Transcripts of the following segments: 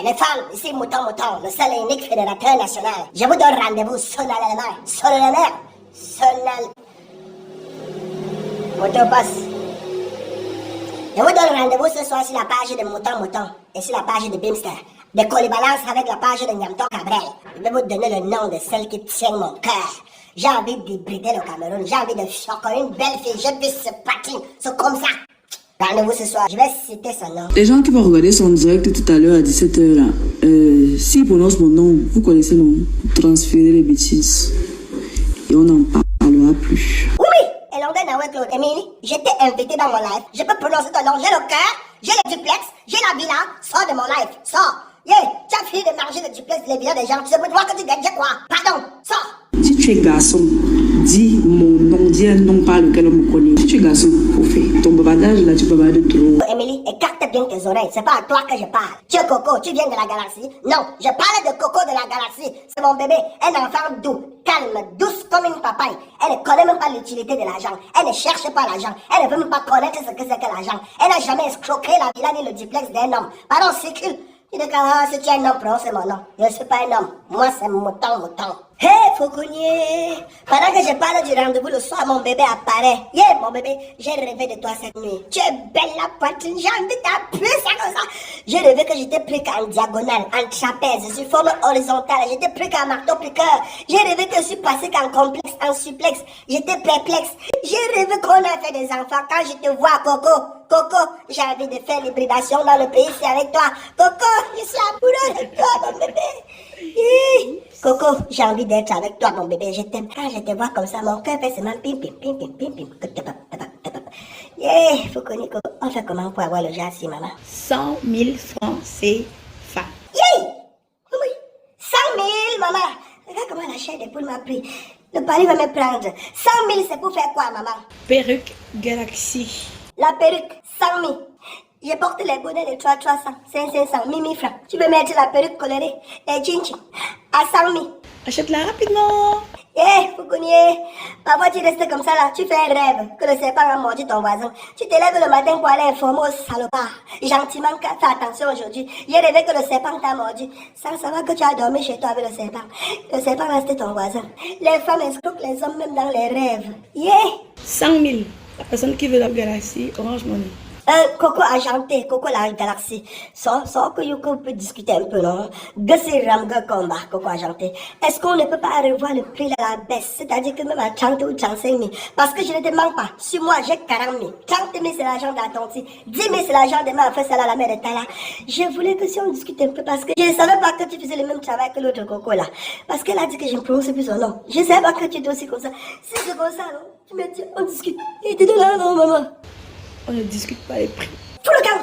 les femmes, ici Mouton, le seul et unique fédérateur national. Je vous donne rendez-vous solennellement. Mouton passe. Je vous donne rendez-vous ce soir sur la page de Mouton et sur la page de Bimster. De Colibalance avec la page de Nyamton Cabrel. Je vais vous donner le nom de celle qui tient mon cœur. J'ai envie d'hybrider le Cameroun. J'ai envie de choquer une belle fille. J'ai vu ce patine. C'est comme ça. Rendez-vous ce soir. Je vais citer son nom. Les gens qui vont regarder son direct tout à l'heure à 17h là, s'ils prononcent mon nom, vous connaissez mon transférer les bêtises. Et on n'en parlera plus. Oui. Et London avec Claude. Émilie, j'étais invité dans mon live. Je peux prononcer ton nom. J'ai le cœur, j'ai le duplex, j'ai la villa. Sors de mon live. Sors. Yeah, tu as fini de manger le duplex, les villas des gens. Tu sais pas que tu gagnes quoi? Pardon. Sors. Si tu es garçon, dis mon nom, dis un nom par lequel on me connaît. Si tu es garçon, au fait, ton bavardage là, tu bavardes trop. Émilie, écarte bien tes oreilles, c'est pas à toi que je parle. Tu es Coco, tu viens de la galaxie? Non, je parle de Coco de la galaxie. C'est mon bébé, un enfant doux, calme, douce comme une papaye. Elle ne connaît même pas l'utilité de l'argent. Elle ne cherche pas l'argent. Elle ne veut même pas connaître ce que c'est que l'argent. Elle n'a jamais escroqué la villa ni le duplex d'un homme. Pardon, circule. Tu dis que si tu es un homme, c'est mon nom. Je ne suis pas un homme. Moi, c'est Mouton. Hé, Foucounier! Pendant que je parle du rendez-vous le soir, mon bébé apparaît. Yeah, mon bébé, j'ai rêvé de toi cette nuit. Tu es belle la poitrine, j'ai envie d'appuyer ça comme ça. J'ai rêvé que j'étais pris qu'en diagonale, en trapèze, sur forme horizontale. J'étais pris qu'en marteau-piqueur. J'ai rêvé que je suis passé qu'en complexe, en suplex. J'étais perplexe. J'ai rêvé qu'on a fait des enfants. Quand je te vois, Coco, j'ai envie de faire l'hybridation dans le pays, c'est avec toi. Coco, je suis amoureux de toi, mon bébé. Coco, j'ai envie d'être avec toi, mon bébé. Je t'aime. Quand je te vois comme ça, mon cœur fait seulement pim. Yeah, faut qu'on y Coco. On fait comment pour avoir le jazz, maman? 100 000 francs CFA. Yeah! Oui, 100 000, maman. Regarde comment la chair des poules m'a pris. Le pari va me prendre. 100 000, c'est pour faire quoi, maman? Perruque Galaxy. La perruque, 100 000. J'ai porté les bonnets de 300, 500, 1000 francs. Tu veux mettre la perruque colorée et chinchi à 100 000. Achète-la rapidement. Foucounier, parfois tu restes comme ça là, tu fais un rêve que le serpent a mordu ton voisin. Tu te lèves le matin pour aller informer au salopard. Gentiment, fais attention aujourd'hui. J'ai rêvé que le serpent t'a mordu. Sans savoir que tu as dormi chez toi avec le serpent. Le serpent restait ton voisin. Les femmes escroquent les hommes même dans les rêves. 100 000. La personne qui veut la Galaxy, Orange Money. Coco argenté, Coco la galaxie. Sans que Yoko peut discuter un peu, non? Gassi Ramga combat, Coco argenté. Est-ce qu'on ne peut pas revoir le prix de la baisse? C'est-à-dire que même à 30 ou 35 000. Parce que je ne te manque pas. Sur moi, j'ai 40 000. 30 000, c'est l'argent d'Atonti. 10 000, c'est l'argent de ma femme, à la mère de Tala. Je voulais que si on discute un peu, parce que je ne savais pas que tu faisais le même travail que l'autre Coco là. Parce qu'elle a dit que je ne prononce plus son nom. Je ne savais pas que tu étais aussi comme ça. Si c'est comme ça, non? Tu me dis, on discute. Et tu es là, non, maman? On ne discute pas les prix. Fous le camp.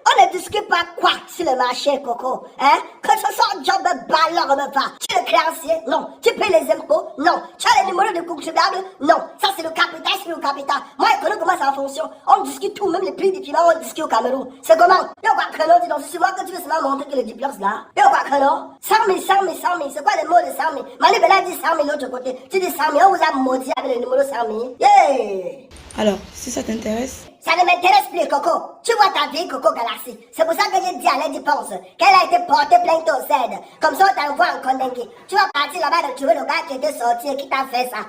On ne discute pas quoi sur le marché, Coco. Hein? Que ce soit job ballon ou pas. Tu es le créancier? Non. Tu payes les impôts? Non. Tu as les numéros de contribuable? Non. Ça, c'est le capital, Moi, je connais comment ça fonctionne. On discute tout, même les prix des piments, on discute au Cameroun. C'est comment? Yo, quoi que non, dis donc, si tu vois que tu veux seulement montrer que le diplôme là. Yo, quoi que non? 100 000. C'est quoi le mot de 100 000? Mali Bella dit 100 000 de l'autre côté. Tu dis 100 000, on vous a maudit avec le numéro 100 000. Yeah! Alors, si ça t'intéresse. Ça ne m'intéresse plus, Coco. Tu vois ta vie, Coco Galaxy. C'est pour ça que j'ai dit à Lady Ponce qu'elle a été portée plainte au CED. Comme ça, on t'envoie en Kondengi. Tu vas partir là-bas de trouver le gars qui était sorti et qui t'a fait ça.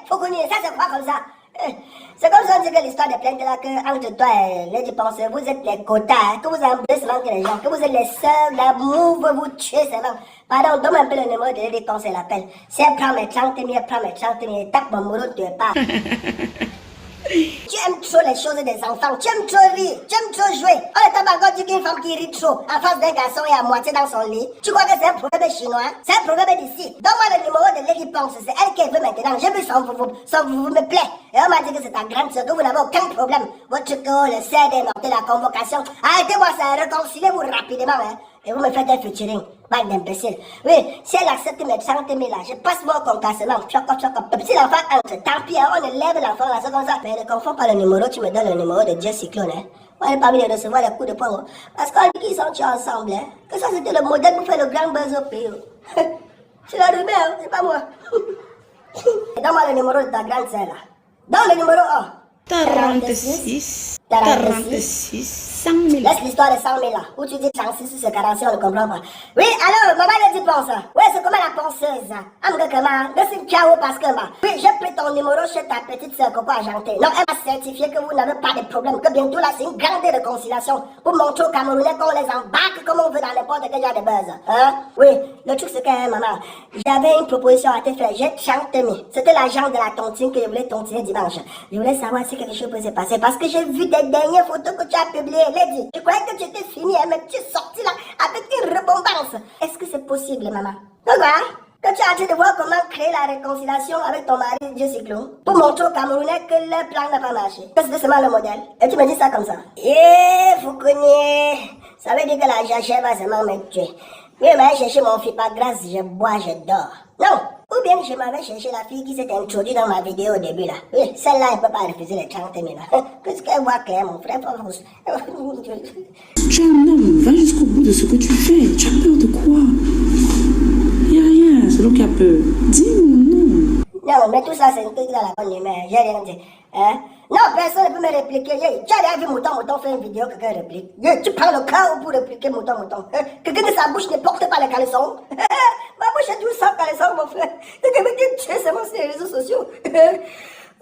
Faut qu'on y ait ça, c'est quoi comme ça? C'est comme ça, on dit que l'histoire des plaintes là, que entre toi et Lady Ponce, vous êtes les quotas, que vous embrassez seulement que les gens, que vous êtes les seuls, l'amour, vous tuez seulement. Pardon, donne un peu le numéro de Lady Ponce et l'appel. Si elle prend mes 30 000, elle prend mes 30 000, tape mon mouro, tu es pas. Tu aimes trop les choses des enfants, tu aimes trop rire, tu aimes trop jouer. On est encore dit qu'une femme qui rit trop en face d'un garçon et à moitié dans son lit. Tu crois que c'est un proverbe chinois? C'est un proverbe d'ici. Donne-moi le numéro de Lady Ponce, c'est elle qui veut maintenant. J'ai vu son vous me plaît. Et on m'a dit que c'est ta grande soeur, que vous n'avez aucun problème. Votre go, le CD, de la convocation. Arrêtez-moi ça, réconciliez-vous rapidement, hein. Et vous me faites un featuring. Bande d'imbécile. Oui, si elle accepte mes 30 000 là, je passe mon concassement. Si l'enfant entre, tant pis, on élève l'enfant là, c'est comme ça. Mais ne confonds pas le numéro, tu me donnes le numéro de Dieu Cyclone, hein. On n'est pas venu recevoir les coups de poing. Parce qu'on dit qu'ils sont tués ensemble, hein. Que ça c'était le modèle pour faire le grand buzz au pays. C'est la rumeur, hein, c'est pas moi. Donne-moi le numéro de ta grande sœur là. Donne le numéro 1. 36. 100 000. Laisse l'histoire de 100 000 là. Où tu dis 36 sur ce 46, on ne comprend pas. Oui, alors, maman, elle dit pense. Ouais, c'est comment la penseuse. Oui, j'ai pris ton numéro chez ta petite soeur Coco Argenté. Non, elle m'a certifié que vous n'avez pas de problème. Que bientôt là, c'est une grande réconciliation. Pour montrer aux Camerounais qu'on les embarque comme on veut dans n'importe quel genre de buzz. Hein? Oui, le truc c'est que, maman, j'avais une proposition à te faire. J'ai chanté. C'était l'agent de la tontine que je voulais tontiner dimanche. Je voulais savoir si quelque chose peut se passer. Parce que j'ai vu des dernières photos que tu as publiées. Lady, je croyais que tu étais fini, mais tu es sorti là avec une rebombance. Est-ce que c'est possible, maman? Pourquoi? Que tu as hâte de voir comment créer la réconciliation avec ton mari, Dieu Cyclone, pour montrer aux Camerounais que le plan n'a pas marché. Que c'est seulement le modèle. Et tu me dis ça comme ça. Foucounier, ça veut dire que la jachère va seulement me tuer. Oui, mais chercher mon fils par grâce, je bois, je dors. Non! Ou bien je m'avais cherché la fille qui s'est introduite dans ma vidéo au début là. Oui, celle-là, elle ne peut pas refuser les 30 000 là. Qu'est-ce qu'elle voit clair, mon frère? Tu es un homme, va jusqu'au bout de ce que tu fais. Tu as peur de quoi? Il n'y a rien, c'est l'homme qui a peur. Dis-nous non. Non, mais tout ça, c'est une truc dans la bonne humeur. J'ai rien dit. Hein? Non, personne ne peut me répliquer. Tu as déjà vu Mouton faire une vidéo, quelqu'un réplique. Tu prends le chaos pour répliquer Mouton. Quelqu'un de sa bouche ne porte pas les caleçons. Ma bouche est toujours sans caleçon, mon frère. Quelqu'un me dit, tu es seulement sur les réseaux sociaux.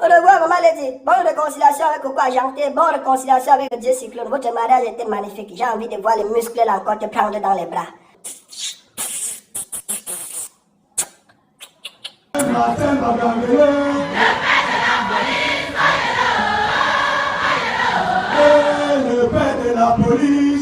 Au revoir, maman l'a dit. Bonne réconciliation avec Coco Argenté. Bonne réconciliation avec Dieu Cyclone. Votre mariage était magnifique. J'ai envie de voir les muscles là encore te prendre dans les bras. Le père de la police.